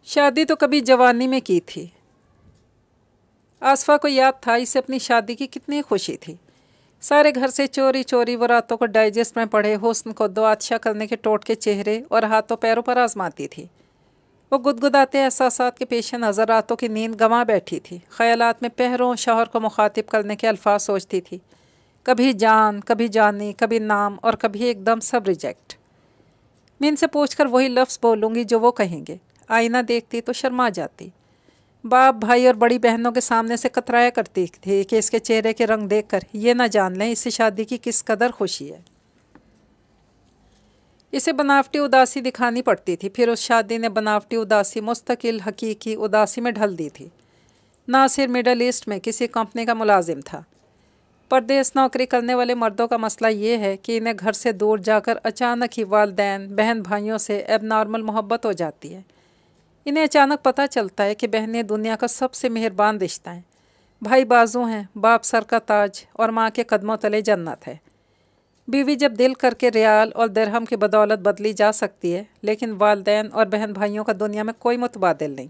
शादी तो कभी जवानी में की थी। आसफ़ा को याद था इसे अपनी शादी की कितनी खुशी थी। सारे घर से चोरी चोरी वो रातों को डाइजेस्ट में पढ़े हुस्न को दो आच्छा करने के टोटके चेहरे और हाथों पैरों पर आजमाती थी। वो गुदगुदाते एहसासात के पेश नज़र रातों की नींद गंवा बैठी थी। ख्यालात में पहरों शौहर को मुखातिब करने के अल्फाज सोचती थी। कभी जान, कभी जानी, कभी नाम और कभी एकदम सब रिजेक्ट। मैं इनसे पूछकर वही लफ्ज़ बोलूँगी जो वो कहेंगे। आईना देखती तो शर्मा जाती। बाप, भाई और बड़ी बहनों के सामने से कतराया करती थी कि इसके चेहरे के रंग देखकर ये ना जान लें इससे शादी की किस कदर खुशी है। इसे बनावटी उदासी दिखानी पड़ती थी। फिर उस शादी ने बनावटी उदासी मुस्तकिल हकीकी उदासी में ढल दी थी। नासिर मिडल ईस्ट में किसी कंपनी का मुलाजिम था। परदेस नौकरी करने वाले मर्दों का मसला ये है कि इन्हें घर से दूर जाकर अचानक ही वालदैन बहन भाइयों से एबनॉर्मल मोहब्बत हो जाती है। इन्हें अचानक पता चलता है कि बहनें दुनिया का सबसे मेहरबान रिश्ता है। भाई बाजू हैं, बाप सर का ताज और माँ के कदमों तले जन्नत है। बीवी जब दिल करके रियाल और दिरहम की बदौलत बदली जा सकती है, लेकिन वालदैन और बहन भाइयों का दुनिया में कोई मुतबादिल नहीं।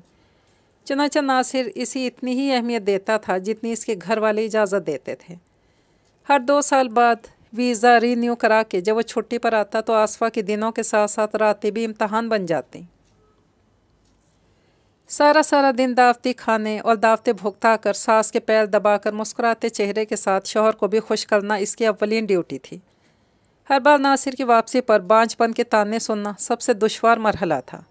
चुनांचे नासिर इसी इतनी ही अहमियत देता था जितनी इसके घर वाले इजाज़त देते थे। हर 2 साल बाद वीज़ा रीन्यू करा के जब वो छुट्टी पर आता तो आसफ़ा के दिनों के साथ साथ रातें भी इम्तहान बन जाती। सारा सारा दिन दावती खाने और दावतें भुगता कर सास के पैर दबाकर मुस्कुराते चेहरे के साथ शौहर को भी खुश करना इसकी अव्वलीन ड्यूटी थी। हर बार नासिर की वापसी पर बांझपन के ताने सुनना सबसे दुश्वार मरहला था।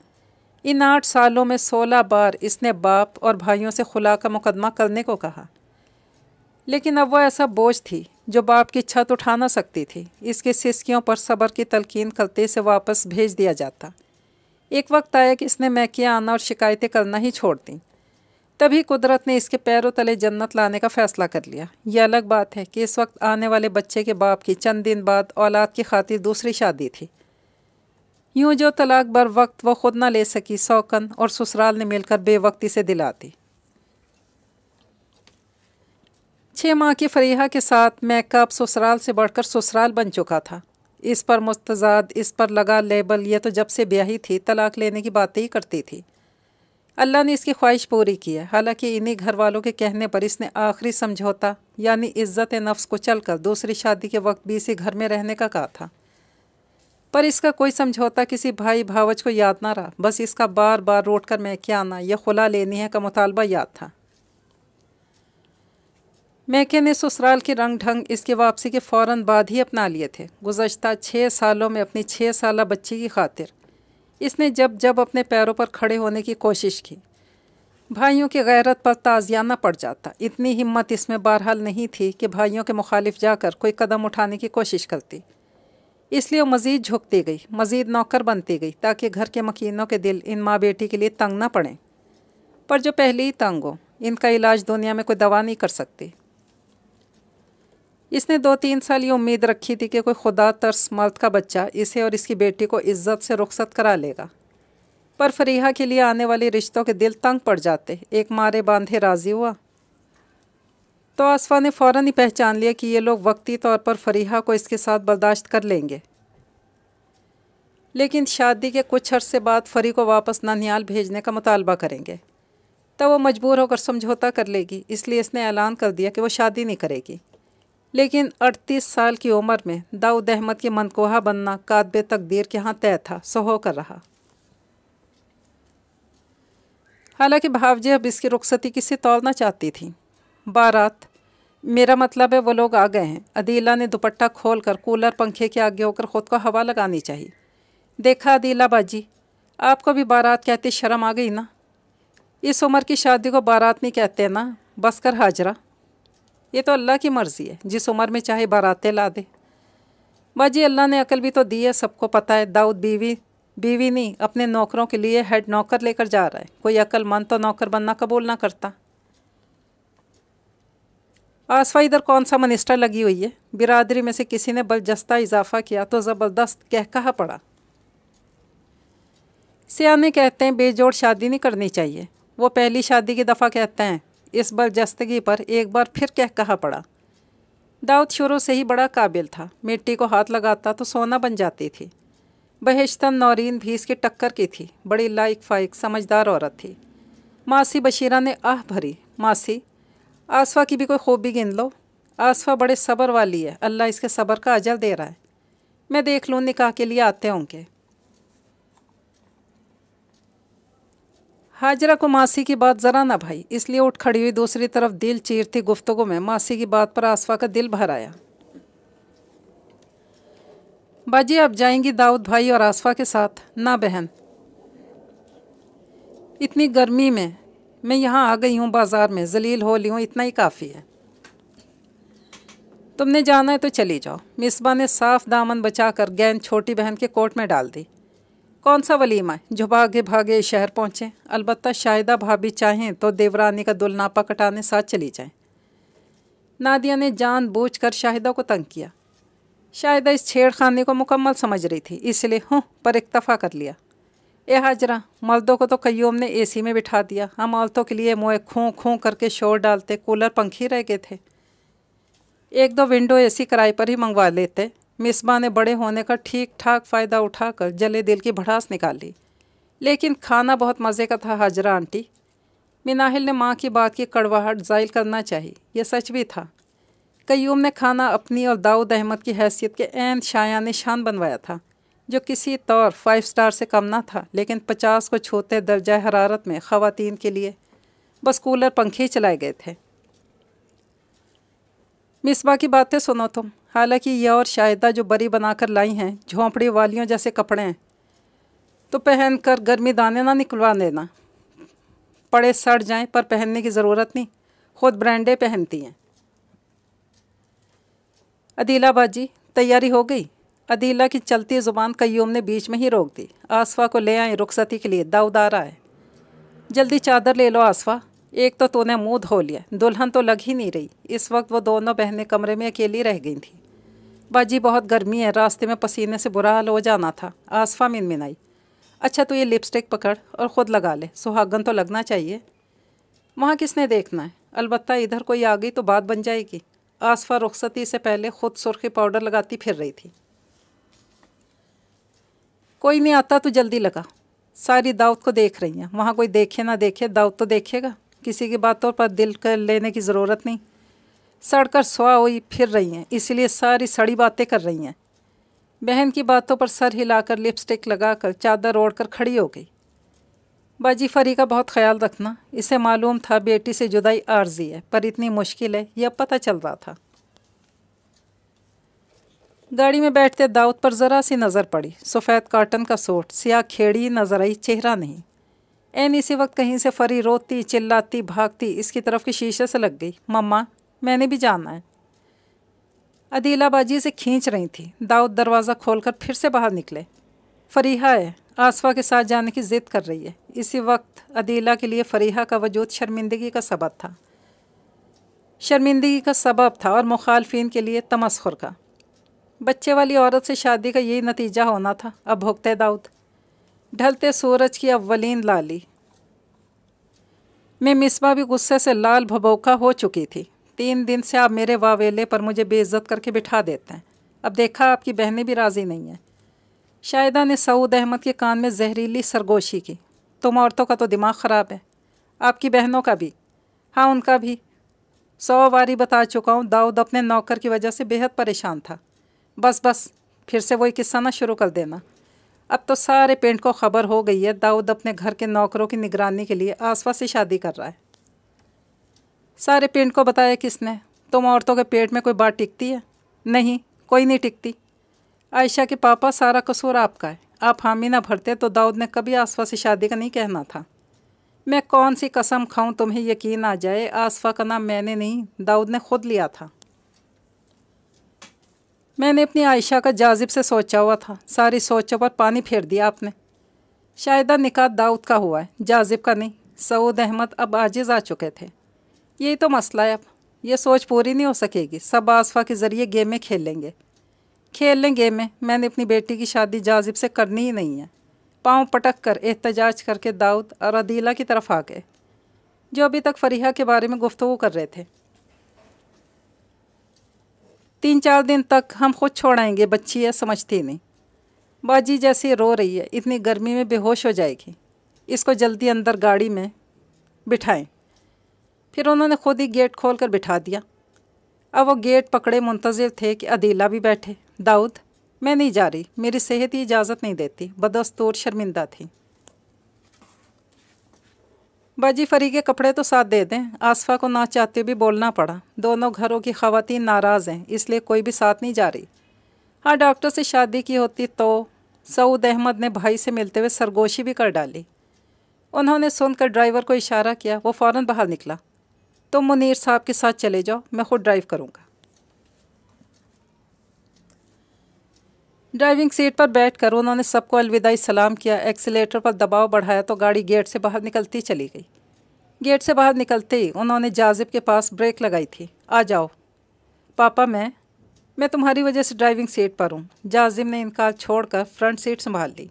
इन 8 सालों में 16 बार इसने बाप और भाइयों से खुला का मुकदमा करने को कहा, लेकिन अब वह ऐसा बोझ थी जो बाप की छत उठा न सकती थी। इसकी सिसकियों पर सब्र की तलकीन करते से वापस भेज दिया जाता। एक वक्त आया कि इसने मैकियाँ आना और शिकायतें करना ही छोड़ दी। तभी कुदरत ने इसके पैरों तले जन्नत लाने का फ़ैसला कर लिया। यह अलग बात है कि इस वक्त आने वाले बच्चे के बाप की चंद दिन बाद औलाद की खातिर दूसरी शादी थी। यूँ जो तलाक बर वक्त वो खुद न ले सकी, सौकन और ससुराल ने मिलकर बेवक्ती से दिलाती। 6 माह की फरीहा के साथ मैकअप ससुराल से बढ़कर ससुराल बन चुका था। इस पर मुस्तजाद, इस पर लगा लेबल। ये तो जब से ब्याही थी तलाक लेने की बातें ही करती थी। अल्लाह ने इसकी ख्वाहिश पूरी की है। हालांकि इन्हीं घर वालों के कहने पर इसने आखिरी समझौता यानी इज़्ज़त नफ्स को चलकर दूसरी शादी के वक्त भी इसी घर में रहने का कहा था, पर इसका कोई समझौता किसी भाई भावज को याद ना रहा। बस इसका बार बार रोट कर मैके आना या खुला लेनी है का मुतालबा याद था। मैके ने ससुराल के रंग ढंग इसकी वापसी के फ़ौरन बाद ही अपना लिए थे। गुज़श्ता 6 सालों में अपनी 6 साला बच्ची की खातिर इसने जब जब अपने पैरों पर खड़े होने की कोशिश की, भाइयों की गैरत पर ताज़ियाना पड़ जाता। इतनी हिम्मत इसमें बहरहाल नहीं थी कि भाइयों के मुखालिफ जाकर कोई कदम उठाने की कोशिश करती। इसलिए वो मज़ीद झुकती गई, मज़ीद नौकर बनती गई, ताकि घर के मकीनों के दिल इन माँ बेटी के लिए तंग ना पड़ें। पर जो पहले ही तंग हो, इनका इलाज दुनिया में कोई दवा नहीं कर सकती। इसने 2-3 साल ये उम्मीद रखी थी कि कोई खुदा तरस मर्द का बच्चा इसे और इसकी बेटी को इज्जत से रुखसत करा लेगा, पर फरीहा के लिए आने वाले रिश्तों के दिल तंग पड़ जाते। एक मारे बांधे राज़ी हुआ तो आसफ़ा ने फ़ौरन ही पहचान लिया कि ये लोग वक्ती तौर पर फरीहा को इसके साथ बर्दाश्त कर लेंगे, लेकिन शादी के कुछ अरसे बाद फरी को वापस ननिहाल भेजने का मुतालबा करेंगे। तब वो मजबूर होकर समझौता कर लेगी। इसलिए इसने ऐलान कर दिया कि वो शादी नहीं करेगी। लेकिन 38 साल की उम्र में दाऊद अहमद की मनकोहा बनना कातबे तकदीर के यहाँ तय था, सो होकर रहा। हालांकि भावजे अब इसकी रुखसती किसी तौर ना चाहती थी। बारात, मेरा मतलब है वो लोग आ गए हैं। अदीला ने दुपट्टा खोलकर कूलर पंखे के आगे होकर ख़ुद को हवा लगानी चाहिए। देखा अदीला बाजी, आपको भी बारात कहते शर्म आ गई ना? इस उम्र की शादी को बारात नहीं कहते ना, बस कर हाजरा। ये तो अल्लाह की मर्ज़ी है, जिस उम्र में चाहे बारातें ला दे। बाजी, अल्लाह ने अकल भी तो दी है, सबको पता है। दाऊद बीवी नहीं अपने नौकरों के लिए हेड नौकर लेकर जा रहा है। कोई अक्लमंद तो नौकर बनना कबूल ना करता। आसफ़ा इधर कौन सा मिनिस्टर लगी हुई है? बिरादरी में से किसी ने बलजस्ता इजाफा किया तो ज़बरदस्त कह कहा पड़ा। सियाने कहते हैं बेजोड़ शादी नहीं करनी चाहिए। वो पहली शादी की दफ़ा कहते हैं। इस बलजस्तगी पर एक बार फिर कह कहा पड़ा। दाऊद शुरू से ही बड़ा काबिल था। मिट्टी को हाथ लगाता तो सोना बन जाती थी। बहिश्तन नौरीन भी इसकी टक्कर की थी। बड़ी लाइक फाइक समझदार औरत थी। मासी बशीरा ने आह भरी, मासी आसफ़ा की भी कोई खूबी गिन लो। आसफ़ा बड़े सब्र वाली है, अल्लाह इसके सब्र का अजर दे रहा है। मैं देख लूँ निकाह के लिए आते होंगे। हाजरा को मासी की बात ज़रा ना भाई, इसलिए उठ खड़ी हुई। दूसरी तरफ दिल चीरती गुफ्तगू में मासी की बात पर आसफ़ा का दिल भर आया। बाजी अब जाएंगी दाऊद भाई और आसफ़ा के साथ? ना बहन, इतनी गर्मी में मैं यहाँ आ गई हूँ, बाज़ार में जलील हो ली हूँ, इतना ही काफ़ी है। तुमने जाना है तो चली जाओ। मिसबा ने साफ दामन बचाकर गेंद छोटी बहन के कोट में डाल दी। कौन सा वलीमा है जो भागे भागे शहर पहुँचे? अलबत्ता शाहिदा भाभी चाहें तो देवरानी का दुलनापा कटाने साथ चली जाएं। नादिया ने जानबूझकर शाहिदा को तंग किया। शाहिदा इस छेड़खानी को मुकम्मल समझ रही थी, इसलिए पर इक्तफ़ा कर लिया। ए हाजरा, मर्दों को तो कय्यूम ने एसी में बिठा दिया, हम औरतों के लिए मुँह खूं खूं करके शोर डालते, कूलर पंखी रह गए थे। एक दो विंडो एसी किराए पर ही मंगवा लेते। मिसबा ने बड़े होने का ठीक ठाक फ़ायदा उठाकर जले दिल की भड़ास निकाल ली। लेकिन खाना बहुत मज़े का था हाजरा आंटी। मिनाहिल ने माँ की बात की कड़वाहट ज़ाहिर करना चाहिए, यह सच भी था। कय्यूम ने खाना अपनी और दाऊद अहमद की हैसियत के ऐन शाया निशान बनवाया था, जो किसी तौर 5 स्टार से कम ना था, लेकिन 50 को छूते दर्जा हरारत में ख़वातीन के लिए बस कूलर पंखे चलाए गए थे। मिसबा की बातें सुनो तुम। हालांकि यह और शाहिदा जो बरी बनाकर लाई हैं झोंपड़ी वालियों जैसे कपड़े हैं, तो पहन कर गर्मी दाने ना निकलवा देना। पड़े सड़ जाएं, पर पहनने की ज़रूरत नहीं, खुद ब्रांडे पहनती हैं। अदीला बाजी तैयारी हो गई? अदीला की चलती ज़ुबान कय्यूम ने बीच में ही रोक दी। आसफ़ा को ले आए रुखसती के लिए, दाऊद आ रहा है। जल्दी चादर ले लो आसफ़ा, एक तो तूने मुँह धो लिया, दुल्हन तो लग ही नहीं रही। इस वक्त वो दोनों बहनें कमरे में अकेली रह गई थीं। बाजी बहुत गर्मी है, रास्ते में पसीने से बुरा हाल हो जाना था। आसफ़ा मिनमिनाई। अच्छा तो ये लिपस्टिक पकड़ और ख़ुद लगा ले, सुहागन तो लगना चाहिए। वहाँ किसने देखना है? अलबत्ता इधर कोई आ गई तो बात बन जाएगी। आसफ़ा रुखसती से पहले खुद सुर्खी पाउडर लगाती फिर रही थी। कोई नहीं आता तो जल्दी लगा। सारी दाऊद को देख रही हैं, वहाँ कोई देखे ना देखे दाऊद तो देखेगा। किसी की बातों पर दिल कर लेने की ज़रूरत नहीं। सड़कर सुहा हुई फिर रही हैं, इसलिए सारी सड़ी बातें कर रही हैं। बहन की बातों पर सर हिलाकर लिपस्टिक लगाकर चादर ओढ़कर खड़ी हो गई। बाजी फरी का बहुत ख्याल रखना, इसे मालूम था बेटी से जुदाई आर्जी है, पर इतनी मुश्किल है यह पता चल रहा था। गाड़ी में बैठते दाऊद पर ज़रा सी नज़र पड़ी। सफ़ेद कॉटन का सूट, सियाह खेड़ी नजर आई, चेहरा नहीं। एन इसी वक्त कहीं से फरी रोती चिल्लाती भागती इसकी तरफ के शीशे से लग गई। मम्मा मैंने भी जाना है। अदीला बाजी से खींच रही थी। दाऊद दरवाज़ा खोलकर फिर से बाहर निकले। फरीहा है, आसफ़ा के साथ जाने की ज़िद कर रही है। इसी वक्त अदीला के लिए फरीहा का वजूद शर्मिंदगी का सबब था। शर्मिंदगी का सबब था और मुखालफिन के लिए तमस्खुर का। बच्चे वाली औरत से शादी का यही नतीजा होना था। अब भुगते दाऊद। ढलते सूरज की अव्वलीन लाली में मिसबा भी गुस्से से लाल भभौका हो चुकी थी। 3 दिन से आप मेरे वावेले पर मुझे बेइज्जत करके बिठा देते हैं। अब देखा आपकी बहनें भी राज़ी नहीं हैं। शाहिदा ने सऊद अहमद के कान में जहरीली सरगोशी की। तुम औरतों का तो दिमाग ख़राब है, आपकी बहनों का भी। हाँ उनका भी। 100 बारी बता चुका हूँ, दाऊद अपने नौकर की वजह से बेहद परेशान था। बस बस फिर से वही किस्सा ना शुरू कर देना। अब तो सारे पिंड को खबर हो गई है दाऊद अपने घर के नौकरों की निगरानी के लिए आसफ़ा से शादी कर रहा है। सारे पिंड को बताया किसने? तुम औरतों के पेट में कोई बात टिकती है? नहीं, कोई नहीं टिकती। आयशा के पापा, सारा कसूर आपका है। आप हामी ना भरते तो दाऊद ने कभी आसफ़ा से शादी का नहीं कहना था। मैं कौन सी कसम खाऊं तुम्हें यकीन आ जाए, आसफ़ा का नाम मैंने नहीं दाऊद ने खुद लिया था। मैंने अपनी आयशा का जाजिब से सोचा हुआ था, सारी सोचों पर पानी फेर दिया आपने। शायदा निकाह दाऊद का हुआ है, जाजिब का नहीं। सऊद अहमद अब आजिज़ आ चुके थे। यही तो मसला है। अब ये सोच पूरी नहीं हो सकेगी। सब आसफ़ा के ज़रिए गेमें खेल लेंगे। खेल लें गेमें। मैंने अपनी बेटी की शादी जाजिब से करनी ही नहीं है। पाँव पटक कर एहतजाज करके दाऊद और अदीला की तरफ आ गए, जो अभी तक फरीहा के बारे में गुफ्तगू कर रहे थे। 3-4 दिन तक हम खुद छोड़ाएंगे, बच्ची है समझती नहीं। बाजी जैसी रो रही है, इतनी गर्मी में बेहोश हो जाएगी, इसको जल्दी अंदर गाड़ी में बिठाएं। फिर उन्होंने खुद ही गेट खोल कर बिठा दिया। अब वो गेट पकड़े मुंतज़िर थे कि अदीला भी बैठे। दाऊद, मैं नहीं जा रही, मेरी सेहत ही इजाज़त नहीं देती। बदस्तूर शर्मिंदा थी। बाजी फरी के कपड़े तो साथ दे दें। आसफ़ा को ना चाहते भी बोलना पड़ा। दोनों घरों की ख़वातीन नाराज़ हैं, इसलिए कोई भी साथ नहीं जा रही। हाँ, डॉक्टर से शादी की होती तो सऊद अहमद ने भाई से मिलते हुए सरगोशी भी कर डाली। उन्होंने सुनकर ड्राइवर को इशारा किया। वो फ़ौरन बाहर निकला। तुम मुनीर साहब के साथ चले जाओ, मैं खुद ड्राइव करूँगा। ड्राइविंग सीट पर बैठकर उन्होंने सबको अलविदाई सलाम किया। एक्सीलेटर पर दबाव बढ़ाया तो गाड़ी गेट से बाहर निकलती चली गई। गेट से बाहर निकलते ही उन्होंने जाजिब के पास ब्रेक लगाई थी। आ जाओ पापा, मैं तुम्हारी वजह से ड्राइविंग सीट पर हूँ। जाजिब ने इनकार छोड़कर फ्रंट सीट संभाल ली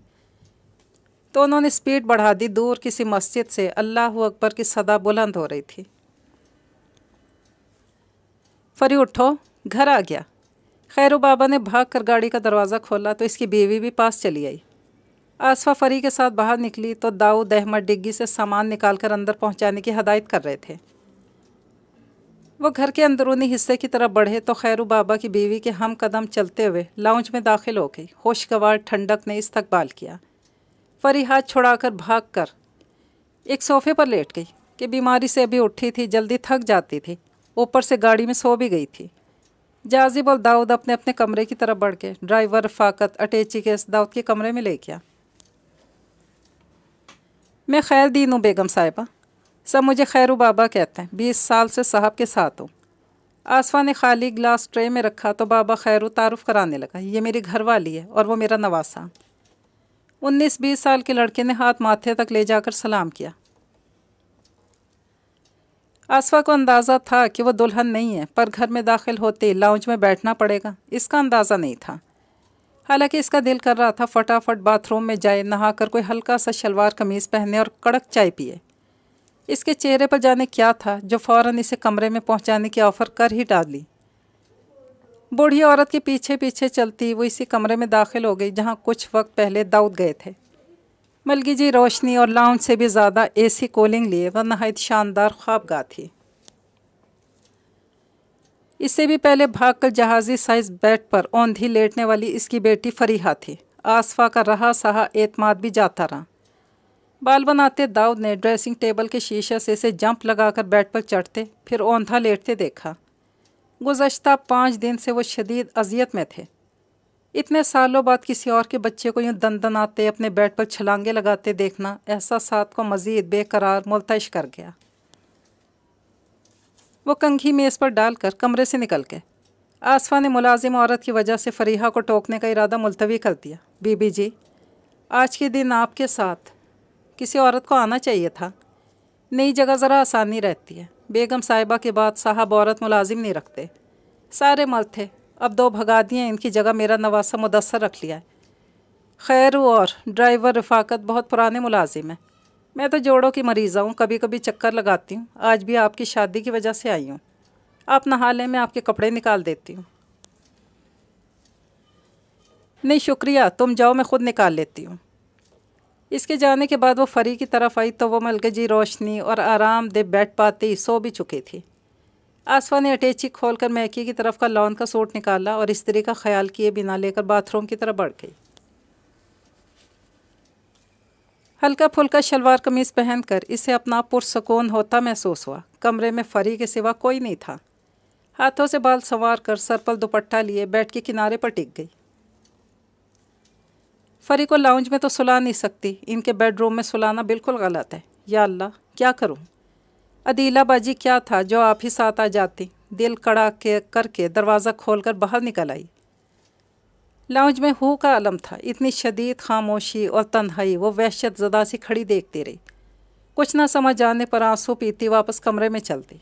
तो उन्होंने स्पीड बढ़ा दी। दूर किसी मस्जिद से अल्लाह अकबर की सदा बुलंद हो रही थी। फरी, उठो, घर आ गया। खैरू बाबा ने भाग कर गाड़ी का दरवाज़ा खोला तो इसकी बीवी भी पास चली आई। आसफ़ा फरी के साथ बाहर निकली तो दाऊद अहमद डिग्गी से सामान निकालकर अंदर पहुंचाने की हदायत कर रहे थे। वो घर के अंदरूनी हिस्से की तरफ बढ़े तो खैरू बाबा की बीवी के हम कदम चलते हुए लाउंज में दाखिल हो गई। खुशगवार ठंडक ने इस्तकबाल किया। फरी हाथ छुड़ाकर भाग कर एक सोफ़े पर लेट गई कि बीमारी से अभी उठी थी, जल्दी थक जाती थी, ऊपर से गाड़ी में सो भी गई थी। जाजिब और दाऊद अपने अपने कमरे की तरफ बढ़ गए। ड्राइवर रफ़ाकत अटैची के दाऊद के कमरे में ले गया। मैं खैर दीन हूँ बेगम साहिबा, सब मुझे खैरू बाबा कहते हैं। 20 साल से साहब के साथ हूँ। आसफ़ा ने खाली ग्लास ट्रे में रखा तो बाबा खैरू तारुफ कराने लगा। ये मेरी घरवाली है और वो मेरा नवासा। 19-20 साल के लड़के ने हाथ माथे तक ले जाकर सलाम किया। आसफ़ा को अंदाज़ा था कि वो दुल्हन नहीं है, पर घर में दाखिल होते लाउंज में बैठना पड़ेगा, इसका अंदाज़ा नहीं था। हालांकि इसका दिल कर रहा था फटाफट बाथरूम में जाए, नहाकर कोई हल्का सा शलवार कमीज़ पहने और कड़क चाय पिए। इसके चेहरे पर जाने क्या था जो फ़ौरन इसे कमरे में पहुंचाने की ऑफ़र कर ही डाली। बूढ़ी औरत के पीछे पीछे चलती वो इसी कमरे में दाखिल हो गई जहाँ कुछ वक्त पहले दाऊद गए थे। मलगी रोशनी और लाउंज से भी ज़्यादा एसी कूलिंग लिए वह नहायत शानदार ख्वाबगाह थी। इससे भी पहले भागकर जहाज़ी साइज़ बेड पर औंधी लेटने वाली इसकी बेटी फरीहा थी। आसफ़ा का रहा सहा एतमाद भी जाता रहा। बाल बनाते दाऊद ने ड्रेसिंग टेबल के शीशे से इसे जंप लगाकर बेड पर चढ़ते फिर औंधा लेटते देखा। गुज़श्ता 5 दिन से वो शदीद अजियत में थे। इतने सालों बाद किसी और के बच्चे को यूँ दनदनाते अपने बेड पर छलांगे लगाते देखना एहसासात को मज़ीद बेकरार मुल्तश कर गया। वो कंघी मेज़ पर डालकर कमरे से निकल गए। आसफ़ा ने मुलाजिम औरत की वजह से फरीहा को टोकने का इरादा मुलतवी कर दिया। बीबी जी, आज के दिन आपके साथ किसी औरत को आना चाहिए था। नई जगह ज़रा आसानी रहती है। बेगम साहिबा के बाद साहब औरत मुलाजिम नहीं रखते, सारे मर्द थे। अब 2 भगा दिए, इनकी जगह मेरा नवासा मुदस्सर रख लिया है। खैरू और ड्राइवर रफ़ाकत बहुत पुराने मुलाजिम हैं। मैं तो जोड़ों की मरीज़ा हूँ, कभी कभी चक्कर लगाती हूँ। आज भी आपकी शादी की वजह से आई हूँ। आप नहा लें, मैं आपके कपड़े निकाल देती हूँ। नहीं शुक्रिया, तुम जाओ, मैं ख़ुद निकाल लेती हूँ। इसके जाने के बाद वो फरी की तरफ आई तो वो मलगजी रोशनी और आरामदेह बेड पाते ही सो भी चुकी थी। आसफ़ा ने अटैची खोलकर मैकी की तरफ का लॉन का सूट निकाला और स्त्री का ख्याल किए बिना लेकर बाथरूम की तरफ बढ़ गई। हल्का फुल्का शलवार कमीज़ पहनकर इसे अपना पुरसकून होता महसूस हुआ। कमरे में फरी के सिवा कोई नहीं था। हाथों से बाल संवार कर सर पर दुपट्टा लिए बेड के किनारे पर टिक गई। फरी को लाउंज में तो सुला नहीं सकती, इनके बेडरूम में सुलाना बिल्कुल गलत है। या अल्लाह, क्या करूं? अदीला बाजी क्या था जो आप ही साथ आ जाती। दिल कड़ा के करके दरवाज़ा खोलकर बाहर निकल आई। लाउंज में हू का आलम था। इतनी शदीद खामोशी और तन्हाई वो वहशत ज़दा सी खड़ी देखती रही। कुछ ना समझ आने पर आंसू पीती वापस कमरे में चलती।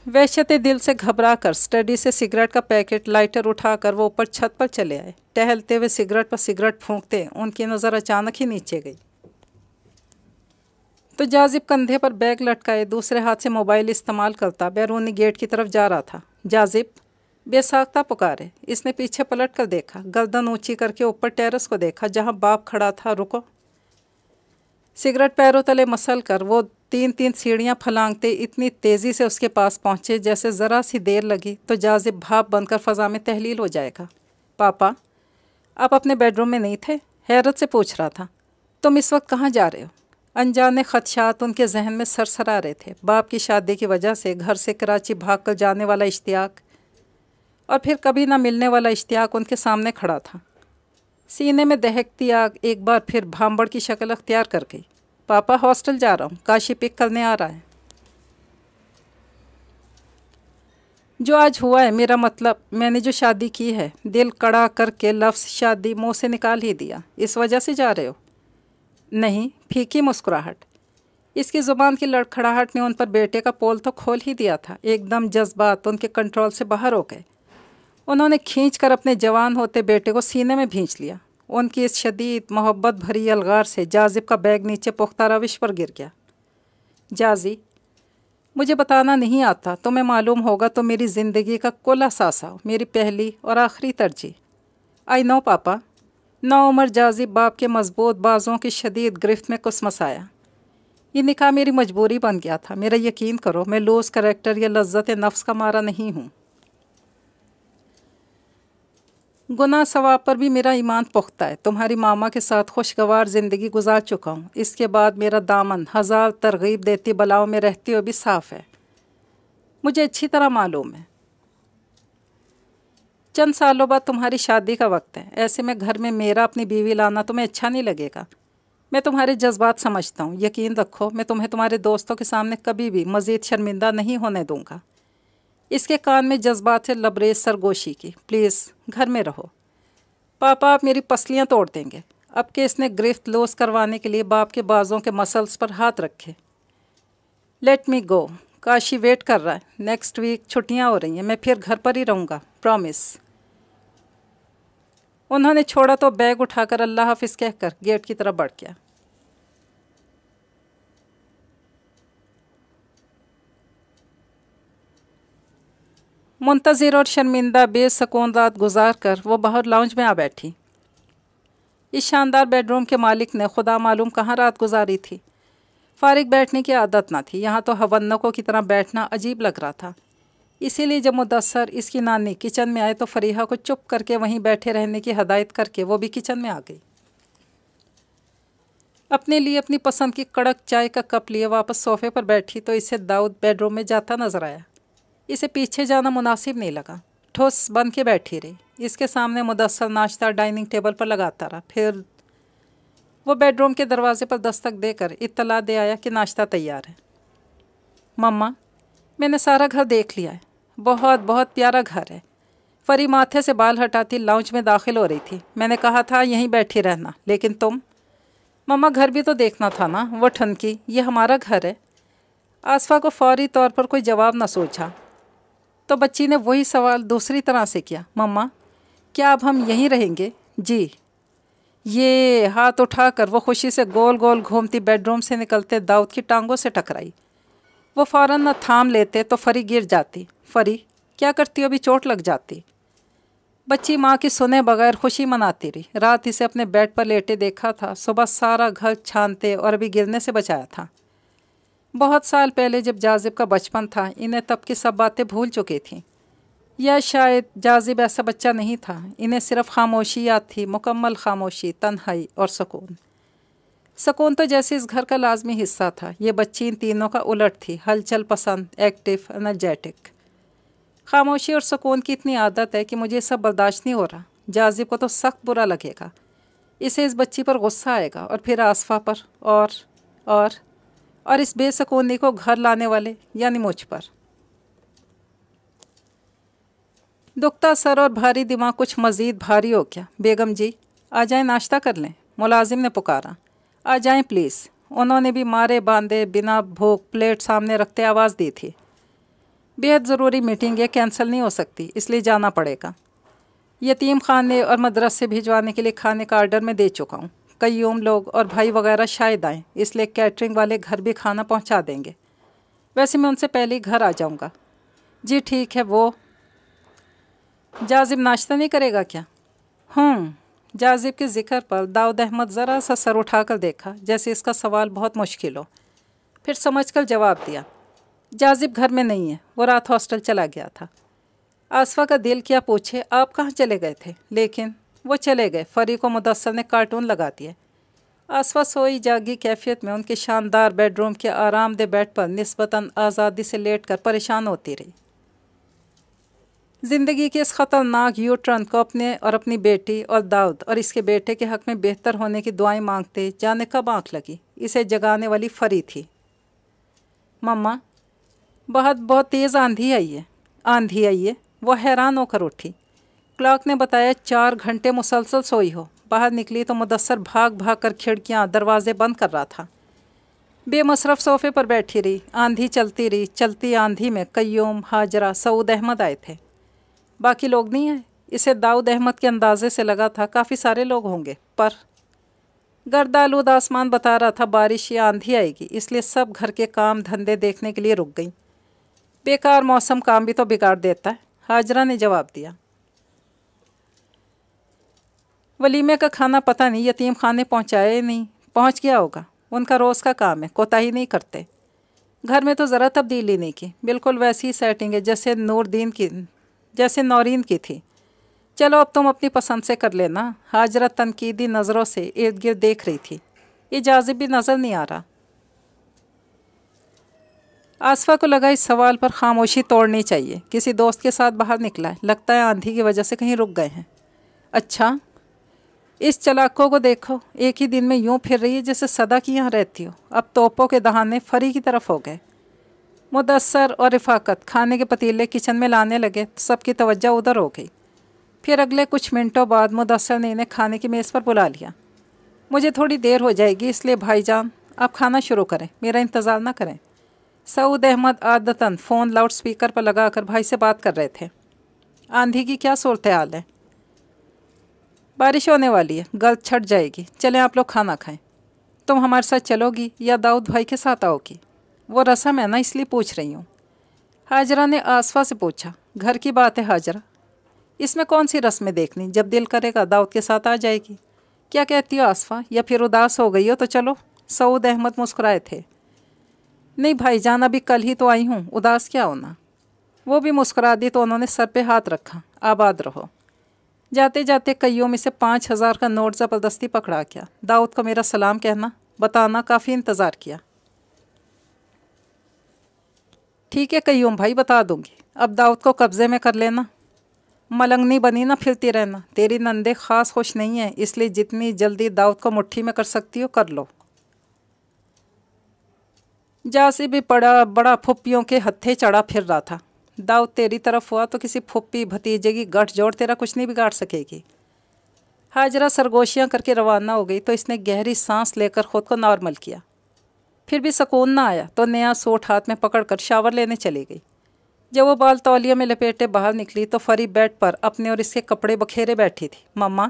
वहशत दिल से घबरा कर स्टडी से सिगरेट का पैकेट लाइटर उठाकर वो ऊपर छत पर चले आए। टहलते हुए सिगरेट पर सिगरेट फूंकते उनकी नज़र अचानक ही नीचे गई तो जाजिब कंधे पर बैग लटकाए दूसरे हाथ से मोबाइल इस्तेमाल करता बैरूनी गेट की तरफ जा रहा था। जाजिब, बेसाख्ता पुकारे। इसने पीछे पलट कर देखा, गर्दन ऊंची करके ऊपर टेरेस को देखा जहां बाप खड़ा था। रुको। सिगरेट पैरों तले मसल कर वो 3-3 सीढ़ियां फलांगते इतनी तेज़ी से उसके पास पहुंचे जैसे ज़रा सी देर लगी तो जाजिब भाप बनकर फ़ज़ा में तहलील हो जाएगा। पापा, आप अपने बेडरूम में नहीं थे? हैरत से पूछ रहा था। तुम इस वक्त कहाँ जा रहे हो? अनजाने खदशात उनके जहन में सरसरा रहे थे। बाप की शादी की वजह से घर से कराची भाग कर जाने वाला इश्तियाक और फिर कभी ना मिलने वाला इश्तियाक उनके सामने खड़ा था। सीने में दहकती आग एक बार फिर भांबड़ की शक्ल अख्तियार कर गई। पापा, हॉस्टल जा रहा हूँ, काशी पिक करने आ रहा है। जो आज हुआ है, मेरा मतलब मैंने जो शादी की है, दिल कड़ा करके लफ्ज़ शादी मुँह से निकाल ही दिया। इस वजह से जा रहे हो? नहीं, फीकी मुस्कुराहट। इसकी ज़ुबान की लड़खड़ाहट ने उन पर बेटे का पोल तो खोल ही दिया था। एकदम जज्बात उनके कंट्रोल से बाहर हो गए। उन्होंने खींचकर अपने जवान होते बेटे को सीने में भींच लिया। उनकी इस शदीद मोहब्बत भरी अलगार से जाजिब का बैग नीचे पुख्ता रविश पर गिर गया। जाजी, मुझे बताना नहीं आता, तुम्हें मालूम होगा तो मेरी ज़िंदगी का कुल असासा हो, मेरी पहली और आखिरी तरजीह। आई नो पापा। नौउमर जाजिब बाप के मजबूत बाजों की शदीद गिरफ्त में कुसमसाया। ये निकाह मेरी मजबूरी बन गया था। मेरा यकीन करो, मैं लूज़ करैक्टर या लज्जत नफ्स का मारा नहीं हूँ। गुनाह सवाब पर भी मेरा ईमान पुख्ता है। तुम्हारी मामा के साथ खुशगवार ज़िंदगी गुजार चुका हूँ। इसके बाद मेरा दामन हज़ार तरगीब देती बलाओं में रहते हुए भी साफ़ है, मुझे अच्छी तरह मालूम है। चंद सालों बाद तुम्हारी शादी का वक्त है। ऐसे में घर में मेरा अपनी बीवी लाना तुम्हें अच्छा नहीं लगेगा। मैं तुम्हारे जज्बात समझता हूँ। यकीन रखो, मैं तुम्हें तुम्हारे दोस्तों के सामने कभी भी मज़ीद शर्मिंदा नहीं होने दूँगा। इसके कान में जज्बात से लबरेज सरगोशी की। प्लीज़ घर में रहो। पापा, आप मेरी पसलियाँ तोड़ देंगे। अब के इसने गिरफ्त लूज करवाने के लिए बाप के बाजों के मसल्स पर हाथ रखे। लेट मी गो। काशी वेट कर रहा है। नेक्स्ट वीक छुट्टियाँ हो रही हैं, मैं फिर घर पर ही रहूँगा, प्रॉमिस। उन्होंने छोड़ा तो बैग उठाकर अल्लाह हाफिज़ कहकर गेट की तरफ बढ़ गया। मुंतज़िर और शर्मिंदा बेसकून रात गुजार कर वो बाहर लाउंज में आ बैठी। इस शानदार बेडरूम के मालिक ने खुदा मालूम कहाँ रात गुजारी थी। फारिग बैठने की आदत ना थी, यहाँ तो हवन्नकों की तरह बैठना अजीब लग रहा था। इसीलिए जब मुदस्सर इसकी नानी किचन में आए तो फरीहा को चुप करके वहीं बैठे रहने की हदायत करके वो भी किचन में आ गई। अपने लिए अपनी पसंद की कड़क चाय का कप लिए वापस सोफे पर बैठी तो इसे दाऊद बेडरूम में जाता नजर आया। इसे पीछे जाना मुनासिब नहीं लगा। ठोस बन के बैठी रही। इसके सामने मुदस्सर नाश्ता डाइनिंग टेबल पर लगाता रहा। फिर वो बेडरूम के दरवाजे पर दस्तक देकर इत्तला दे आया कि नाश्ता तैयार है। मम्मा, मैंने सारा घर देख लिया है। बहुत बहुत प्यारा घर है। फरी माथे से बाल हटाती लाउंज में दाखिल हो रही थी। मैंने कहा था यहीं बैठी रहना, लेकिन तुम। मम्मा, घर भी तो देखना था ना। वो ठनकी, ये हमारा घर है। आसफा को फौरी तौर पर कोई जवाब न सोचा तो बच्ची ने वही सवाल दूसरी तरह से किया। मम्मा, क्या अब हम यहीं रहेंगे? जी। ये हाथ उठाकर वो खुशी से गोल गोल घूमती बेडरूम से निकलते दाऊद की टांगों से टकराई। वो फ़ौरन न थाम लेते तो फरी गिर जाती। फरी, क्या करती हो, अभी चोट लग जाती। बच्ची माँ की सुने बगैर खुशी मनाती रही। रात इसे अपने बेड पर लेटे देखा था, सुबह सारा घर छानते और अभी गिरने से बचाया था। बहुत साल पहले जब जाजिब का बचपन था, इन्हें तब की सब बातें भूल चुकी थीं। या शायद जाजिब ऐसा बच्चा नहीं था। इन्हें सिर्फ खामोशी याद थी, मुकम्मल खामोशी, तन्हाई और सुकून। सुकून तो जैसे इस घर का लाजमी हिस्सा था। ये बच्ची इन तीनों का उलट थी, हलचल पसंद, एक्टिव, एनर्जेटिक। खामोशी और सुकून की इतनी आदत है कि मुझे सब बर्दाश्त नहीं हो रहा। जाजिब को तो सख्त बुरा लगेगा। इसे इस बच्ची पर गुस्सा आएगा और फिर आसफा पर और इस बेसुकूनी को घर लाने वाले यानी मुझ पर। दुखता सर और भारी दिमाग कुछ मज़ीद भारी हो गया। बेगम जी, आ जाएं, नाश्ता कर लें, मुलाजिम ने पुकारा। आ जाएं प्लीज़। उन्होंने भी मारे बांधे बिना भूख प्लेट सामने रखते आवाज़ दी थी। बेहद ज़रूरी मीटिंग है, कैंसिल नहीं हो सकती, इसलिए जाना पड़ेगा। यतीम खाने और मदरसे भिजवाने के लिए खाने का आर्डर में दे चुका हूँ। कईयूम लोग और भाई वगैरह शायद आएँ, इसलिए कैटरिंग वाले घर भी खाना पहुँचा देंगे। वैसे मैं उनसे पहले ही घर आ जाऊँगा। जी ठीक है। वो जाजिब नाश्ता नहीं करेगा क्या? जाजिब के जिक्र पर दाऊद अहमद ज़रा सा सर उठाकर देखा, जैसे इसका सवाल बहुत मुश्किल हो। फिर समझकर जवाब दिया, जाजिब घर में नहीं है, वो रात हॉस्टल चला गया था। आसफ़ा का दिल क्या पूछे आप कहाँ चले गए थे, लेकिन वो चले गए। फरी को मुदस्सर ने कार्टून लगा दिए। आसफ़ा सोई जागी कैफियत में उनके शानदार बेडरूम के आरामदेह बेड पर निस्बतन आज़ादी से लेटकर परेशान होती रही। ज़िंदगी के इस ख़तरनाक यू टर्न को अपने और अपनी बेटी और दाऊद और इसके बेटे के हक़ में बेहतर होने की दुआएं मांगते जाने कब आँख लगी इसे जगाने वाली फरी थी। मम्मा, बहुत तेज़ आंधी आई है। आंधी आई है? वो हैरान होकर उठी। क्लॉक ने बताया 4 घंटे मुसलसल सोई हो। बाहर निकली तो मुदस्सर भाग भाग कर खिड़कियाँ दरवाजे बंद कर रहा था। बेमसरफ सोफे पर बैठी रही। आंधी चलती रही। चलती आंधी में कय्यूम, हाजरा, सऊद अहमद आए थे। बाकी लोग नहीं आए। इसे दाऊद अहमद के अंदाजे से लगा था काफ़ी सारे लोग होंगे, पर गर्दालूद आसमान बता रहा था बारिश या आंधी आएगी, इसलिए सब घर के काम धंधे देखने के लिए रुक गईं। बेकार मौसम काम भी तो बिगाड़ देता है, हाजरा ने जवाब दिया। वलीमे का खाना पता नहीं यतीम खाने पहुँचाया ही नहीं। पहुँच गया होगा, उनका रोज़ का काम है, कोताही नहीं करते। घर में तो ज़रा तब्दीली नहीं की, बिल्कुल वैसी ही सेटिंग है जैसे नौरीन की थी। चलो अब तुम अपनी पसंद से कर लेना। हाजरा तनकीदी नज़रों से इर्द गिर्द देख रही थी। ये जाजिब भी नज़र नहीं आ रहा। आसफ़ा को लगा इस सवाल पर खामोशी तोड़नी चाहिए। किसी दोस्त के साथ बाहर निकला है, लगता है आंधी की वजह से कहीं रुक गए हैं। अच्छा, इस चलाकों को देखो, एक ही दिन में यूं फिर रही है जैसे सदा की यहाँ रहती हो। अब तोपों के दहाने फरी की तरफ हो गए। मुदस्सर और रिफाकत खाने के पतीले किचन में लाने लगे तो सबकी तवज्जो उधर हो गई। फिर अगले कुछ मिनटों बाद मुदस्सर ने इन्हें खाने की मेज़ पर बुला लिया। मुझे थोड़ी देर हो जाएगी, इसलिए भाईजान आप खाना शुरू करें, मेरा इंतज़ार ना करें। सऊद अहमद आदतन फ़ोन लाउड स्पीकर पर लगाकर भाई से बात कर रहे थे। आंधी की क्या सूरत हाल है? बारिश होने वाली है, गल छट जाएगी। चलें आप लोग खाना खाएं। तुम हमारे साथ चलोगी या दाऊद भाई के साथ आओगी? वो रस्म है ना, इसलिए पूछ रही हूँ। हाजरा ने आसफ़ा से पूछा। घर की बात है हाजरा, इसमें कौन सी रस्में देखनी, जब दिल करेगा दाऊद के साथ आ जाएगी। क्या कहती हो आसफ़ा, या फिर उदास हो गई हो तो चलो। सऊद अहमद मुस्कुराए थे। नहीं भाईजान, अभी कल ही तो आई हूँ, उदास क्या होना। वो भी मुस्कुरा दी तो उन्होंने सर पे हाथ रखा। आबाद रहो। जाते जाते कईयों में से 5,000 का नोट ज़बरदस्ती पकड़ा गया। दाऊद को मेरा सलाम कहना, बताना, काफ़ी इंतज़ार किया। ठीक है कय्यूम भाई, बता दूंगी। अब दाऊद को कब्ज़े में कर लेना। मलंगनी बनी ना फिरती रहना। तेरी नंदे ख़ास खुश नहीं है, इसलिए जितनी जल्दी दाऊद को मुट्ठी में कर सकती हो कर लो। जासी भी बड़ा फुप्पियों के हत्थे चढ़ा फिर रहा था। दाऊद तेरी तरफ हुआ तो किसी फुप्पी भतीजे की गठजोड़ तेरा कुछ नहीं बिगाड़ सकेगी। हाजरा सरगोशियाँ करके रवाना हो गई तो इसने गहरी सांस लेकर ख़ुद को नॉर्मल किया। फिर भी सुकून ना आया तो नया सूट हाथ में पकड़कर शावर लेने चली गई। जब वो बाल तौलिया में लपेटे बाहर निकली तो फरी बेड पर अपने और इसके कपड़े बखेरे बैठी थी। मम्मा,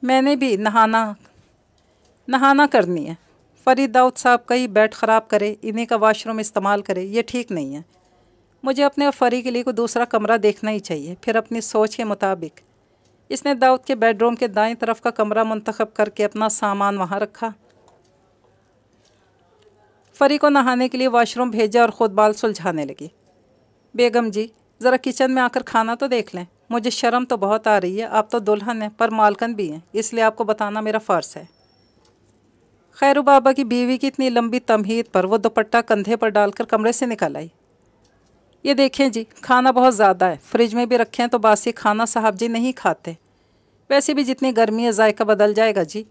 मैंने भी नहाना करनी है। फरी दाऊद साहब का ही बेड ख़राब करे, इन्हीं का वॉशरूम इस्तेमाल करे, ये ठीक नहीं है। मुझे अपने और फरी के लिए कोई दूसरा कमरा देखना ही चाहिए। फिर अपनी सोच के मुताबिक इसने दाऊद के बेडरूम के दाएं तरफ का कमरा मुंतखब करके अपना सामान वहाँ रखा। फरी को नहाने के लिए वॉशरूम भेजा और ख़ुद बाल सुलझाने लगी। बेगम जी, ज़रा किचन में आकर खाना तो देख लें। मुझे शर्म तो बहुत आ रही है, आप तो दुल्हन हैं पर मालकन भी हैं, इसलिए आपको बताना मेरा फ़र्ज़ है। खैरू बाबा की बीवी की इतनी लंबी तमहीद पर वो दुपट्टा कंधे पर डालकर कमरे से निकल आई। ये देखें जी, खाना बहुत ज़्यादा है, फ्रिज में भी रखें तो बासी खाना साहब जी नहीं खाते। वैसे भी जितनी गर्मी है जायका बदल जाएगा जी।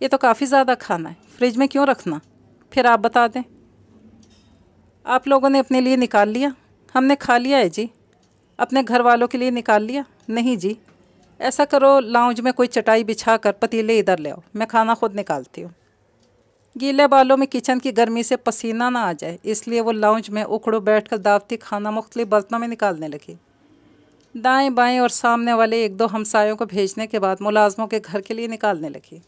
ये तो काफ़ी ज़्यादा खाना है, फ्रिज में क्यों रखना? फिर आप बता दें। आप लोगों ने अपने लिए निकाल लिया? हमने खा लिया है जी। अपने घर वालों के लिए निकाल लिया? नहीं जी। ऐसा करो, लाउंज में कोई चटाई बिछा कर पतीले इधर ले आओ, मैं खाना खुद निकालती हूँ। गीले बालों में किचन की गर्मी से पसीना ना आ जाए, इसलिए वो लाउंज में उखड़ो बैठकर दावती खाना मुख्तलिफ बर्तनों में निकालने लगी। दाएं बाएं और सामने वाले 1-2 हमसायों को भेजने के बाद मुलाजमों के घर के लिए निकालने लगी।